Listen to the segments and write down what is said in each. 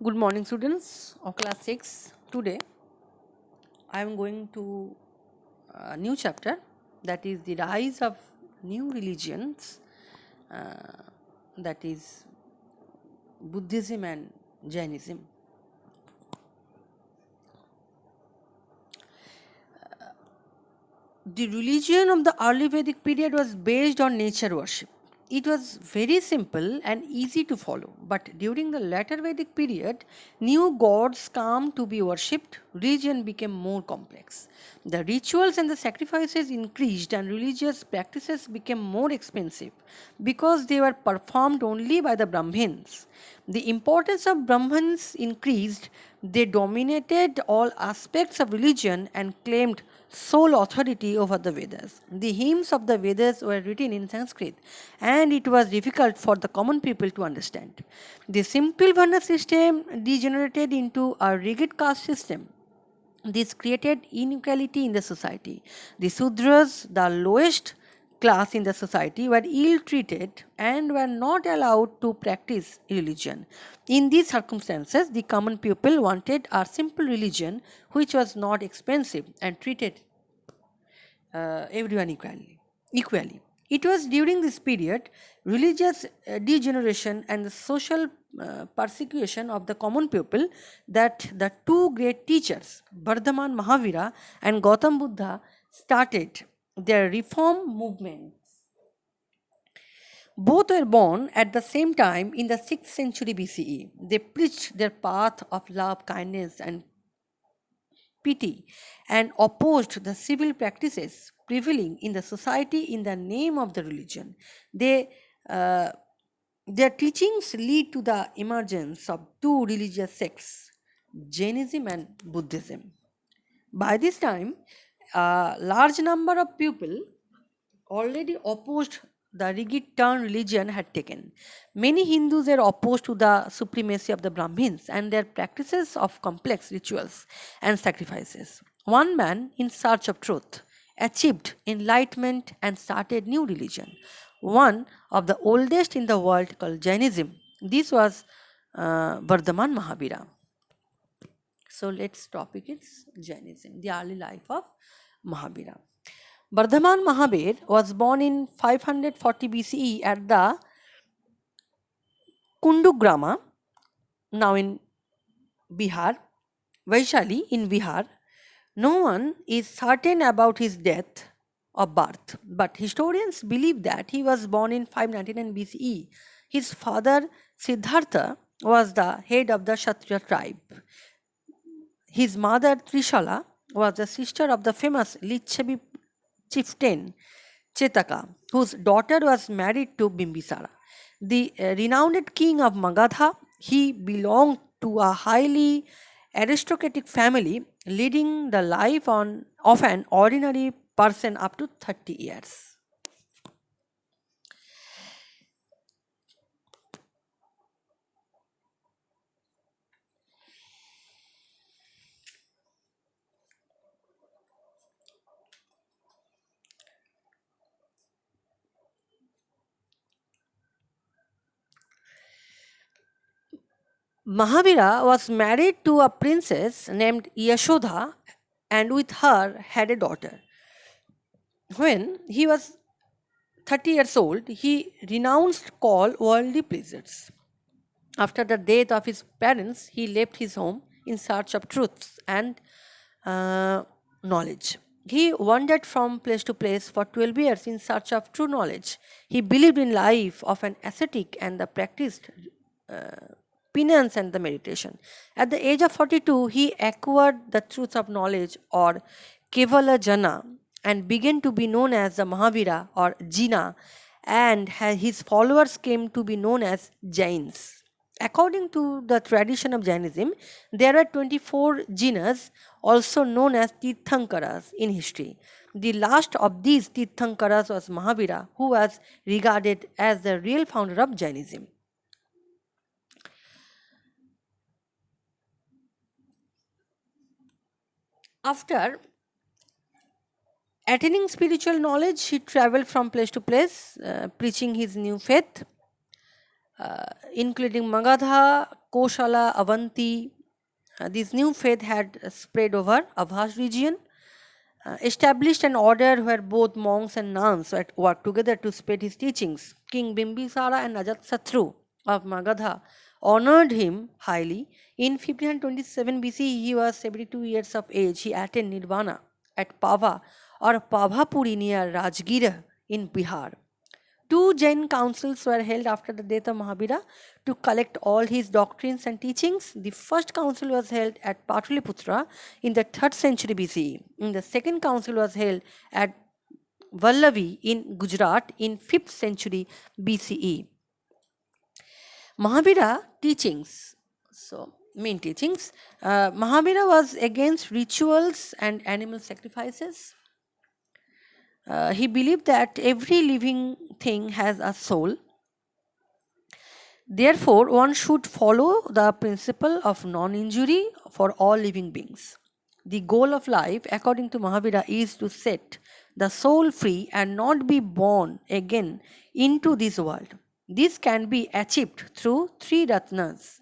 Good morning, students of class 6. Today, I am going to a new chapter, that is the rise of new religions, uh, that is Buddhism and Jainism. The religion of the early Vedic period was based on nature worship. It was very simple and easy to follow, but during the later Vedic period, new gods came to be worshipped, religion became more complex. The rituals and the sacrifices increased, and religious practices became more expensive because they were performed only by the Brahmins. The importance of Brahmins increased, they dominated all aspects of religion and claimed sole authority over the Vedas. The hymns of the Vedas were written in Sanskrit and it was difficult for the common people to understand. The simple Varna system degenerated into a rigid caste system. This created inequality in the society. The Sudras, the lowest class in the society, were ill treated and were not allowed to practice religion. In these circumstances, the common people wanted a simple religion which was not expensive and treated everyone equally. It was during this period, religious degeneration and the social persecution of the common people, that the two great teachers, Vardhaman Mahavira and Gautam Buddha, started their reform movement. Both were born at the same time in the 6th century BCE. They preached their path of love, kindness, and pity and opposed the civil practices prevailing in the society in the name of the religion. They, uh, their teachings lead to the emergence of two religious sects, Jainism and Buddhism. By this time, a large number of people already opposed the rigid turn religion had taken. Many Hindus were opposed to the supremacy of the Brahmins and their practices of complex rituals and sacrifices. One man, in search of truth, achieved enlightenment and started new religion, one of the oldest in the world, called Jainism. This was Vardhaman Mahavira. So let's topic is Jainism, the early life of Mahavira. Vardhaman Mahavir was born in 540 BCE at the Kundugrama, now in Bihar, Vaishali in Bihar. No one is certain about his death or birth, but historians believe that he was born in 599 BCE. His father Siddhartha was the head of the Kshatriya tribe. His mother Trishala was the sister of the famous Lichavi chieftain Chetaka, whose daughter was married to Bimbisara. The renowned king of Magadha, he belonged to a highly aristocratic family, leading the life of an ordinary person up to 30 years. Mahavira was married to a princess named Yashoda and with her had a daughter. When he was 30 years old, he renounced all worldly pleasures. After the death of his parents, he left his home in search of truths and knowledge. He wandered from place to place for 12 years in search of true knowledge. He believed in life of an ascetic and the practiced penance and the meditation. At the age of 42, he acquired the truths of knowledge or Kevala Jana and began to be known as the Mahavira or Jina, and his followers came to be known as Jains. According to the tradition of Jainism, there are 24 jinas, also known as Tirthankaras, in history. The last of these Tirthankaras was Mahavira, who was regarded as the real founder of Jainism. After attaining spiritual knowledge, he traveled from place to place, preaching his new faith, including Magadha, Koshala, Avanti. This new faith had spread over a vast region, established an order where both monks and nuns worked together to spread his teachings. King Bimbisara and Ajatasattu of Magadha honored him highly. In 1527 BC, he was 72 years of age. He attained Nirvana at Pava or Pavapuri near Rajgir in Bihar. Two Jain councils were held after the death of Mahavira to collect all his doctrines and teachings. The first council was held at Pataliputra in the 3rd century BCE. The second council was held at Vallavi in Gujarat in 5th century BCE. Mahavira teachings. So, main teachings. Mahavira was against rituals and animal sacrifices. He believed that every living thing has a soul. Therefore, one should follow the principle of non injury for all living beings. The goal of life, according to Mahavira, is to set the soul free and not be born again into this world. This can be achieved through three ratnas.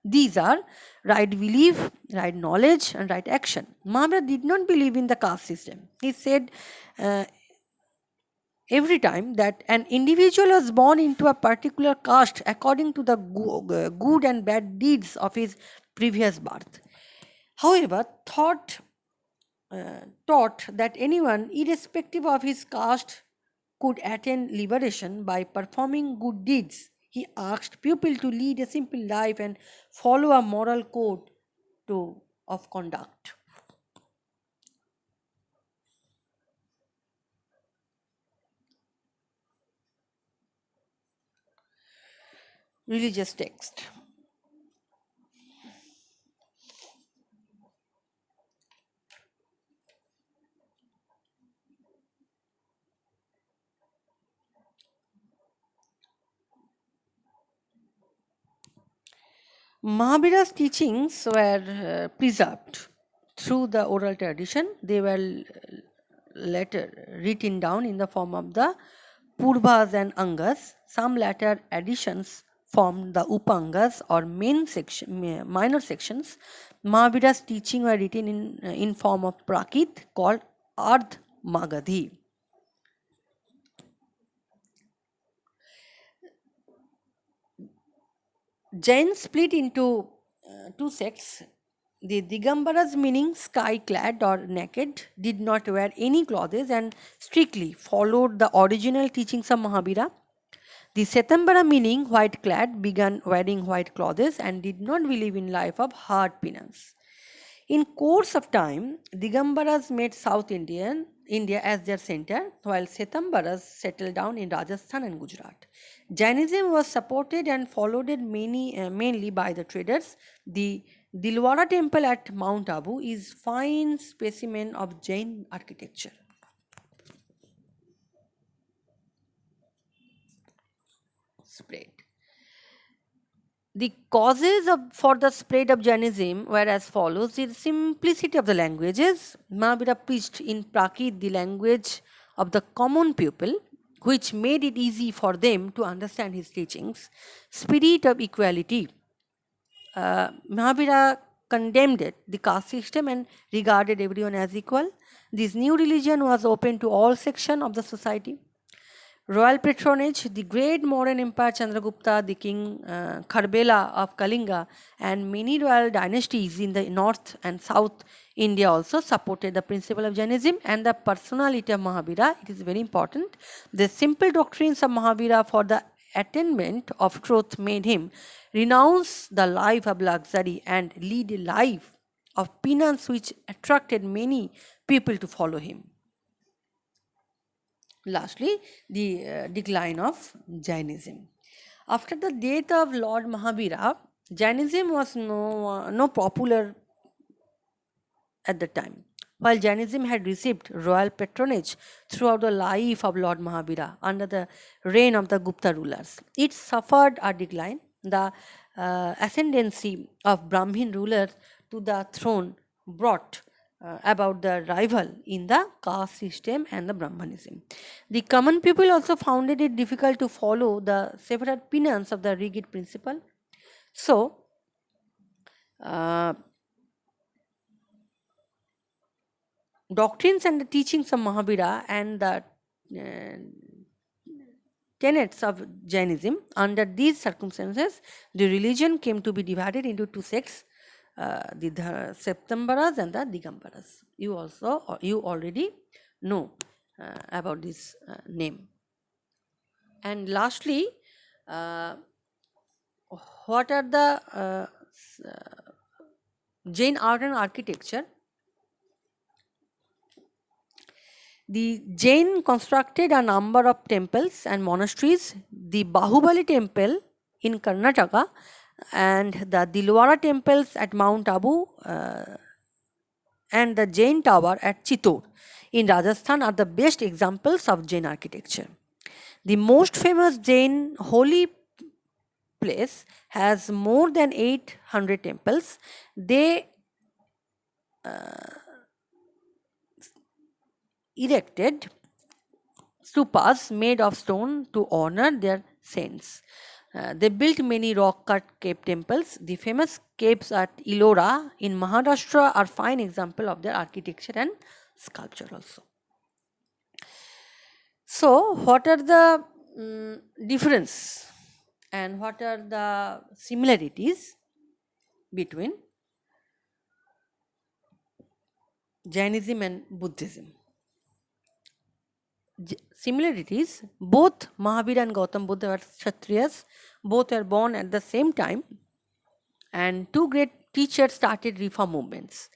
These are right belief, right knowledge, and right action. Mahavira did not believe in the caste system. He said uh, every time that an individual was born into a particular caste according to the good and bad deeds of his previous birth. However, taught that anyone, irrespective of his caste, could attain liberation by performing good deeds. He asked people to lead a simple life and follow a moral code of conduct. Religious text. Mahavira's teachings were preserved through the oral tradition. They were later written down in the form of the Purvas and Angas. Some later additions formed the Upangas or minor sections. Mahavira's teaching were written in form of Prakrit called Ardh Magadhi. Jains split into two sects. The Digambaras, meaning sky clad or naked, did not wear any clothes and strictly followed the original teachings of Mahavira. The Setambara, meaning white clad, began wearing white clothes and did not believe in life of hard penance. In course of time, Digambaras made India as their center, while Setambaras settled down in Rajasthan and Gujarat. Jainism was supported and followed mainly by the traders. The Dilwara temple at Mount Abu is fine specimen of Jain architecture. Spread. The causes for the spread of Jainism were as follows: the simplicity of the languages. Mahavira preached in Prakrit, the language of the common people, which made it easy for them to understand his teachings. Spirit of equality. Mahavira condemned the caste system and regarded everyone as equal. This new religion was open to all sections of the society. Royal patronage, the great Mauryan Empire, Chandragupta, the king Kharbela of Kalinga, and many royal dynasties in the north and south India also supported the principle of Jainism and the personality of Mahavira. It is very important. The simple doctrines of Mahavira for the attainment of truth made him renounce the life of luxury and lead a life of penance, which attracted many people to follow him. Lastly, the decline of Jainism. After the death of Lord Mahavira, Jainism was no popular at the time. While Jainism had received royal patronage throughout the life of Lord Mahavira under the reign of the Gupta rulers, it suffered a decline. The ascendancy of Brahmin rulers to the throne brought about the rival in the caste system and the Brahmanism. The common people also found it difficult to follow the separate penance of the rigid principle. So, uh, doctrines and the teachings of Mahavira and the uh, tenets of Jainism, under these circumstances, the religion came to be divided into two sects, the Septambaras and the Digambaras. You already know about this name. And lastly, uh, what are the Jain art and architecture? The Jain constructed a number of temples and monasteries. The Bahubali temple in Karnataka and the Dilwara temples at Mount Abu and the Jain tower at Chittor in Rajasthan are the best examples of Jain architecture. The most famous Jain holy place has more than 800 temples. They erected stupas made of stone to honor their saints. They built many rock cut cave temples. The famous caves at Ellora in Maharashtra are fine example of their architecture and sculpture also. So, what are the difference and what are the similarities between Jainism and Buddhism? Similarities, both Mahavira and Gautam Buddha were Kshatriyas, both were born at the same time, and two great teachers started reform movements.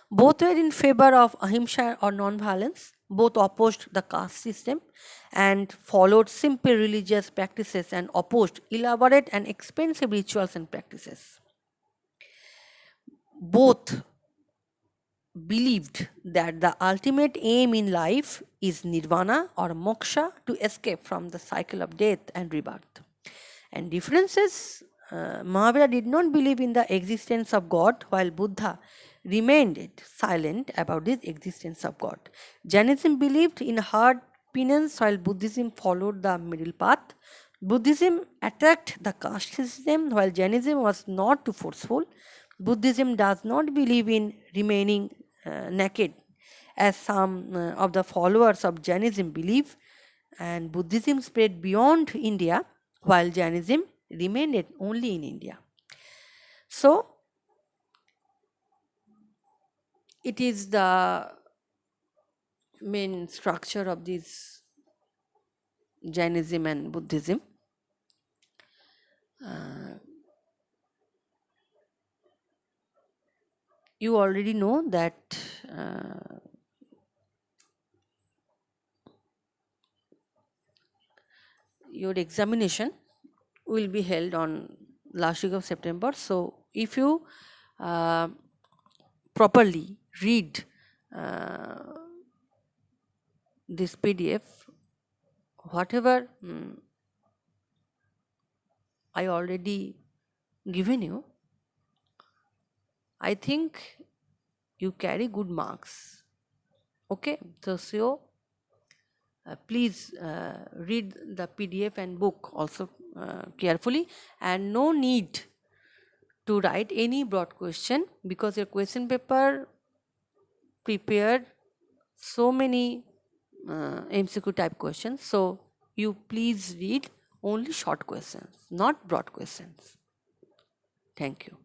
Both were in favor of ahimsa or non-violence, both opposed the caste system and followed simple religious practices and opposed elaborate and expensive rituals and practices. Both believed that the ultimate aim in life is nirvana or moksha, to escape from the cycle of death and rebirth. And differences, Mahavira did not believe in the existence of God, while Buddha remained silent about the existence of God. Jainism believed in hard penance, while Buddhism followed the middle path. Buddhism attacked the caste system, while Jainism was not too forceful. Buddhism does not believe in remaining naked, as some of the followers of Jainism believe, and Buddhism spread beyond India, while Jainism remained only in India. So, it is the main structure of this Jainism and Buddhism. You already know that your examination will be held on last week of September. So, if you properly read this PDF, whatever I already given you, I think you carry good marks. Okay, so please read the PDF and book also carefully, and no need to write any broad question, because your question paper prepared so many MCQ type questions. So you please read only short questions, not broad questions. Thank you.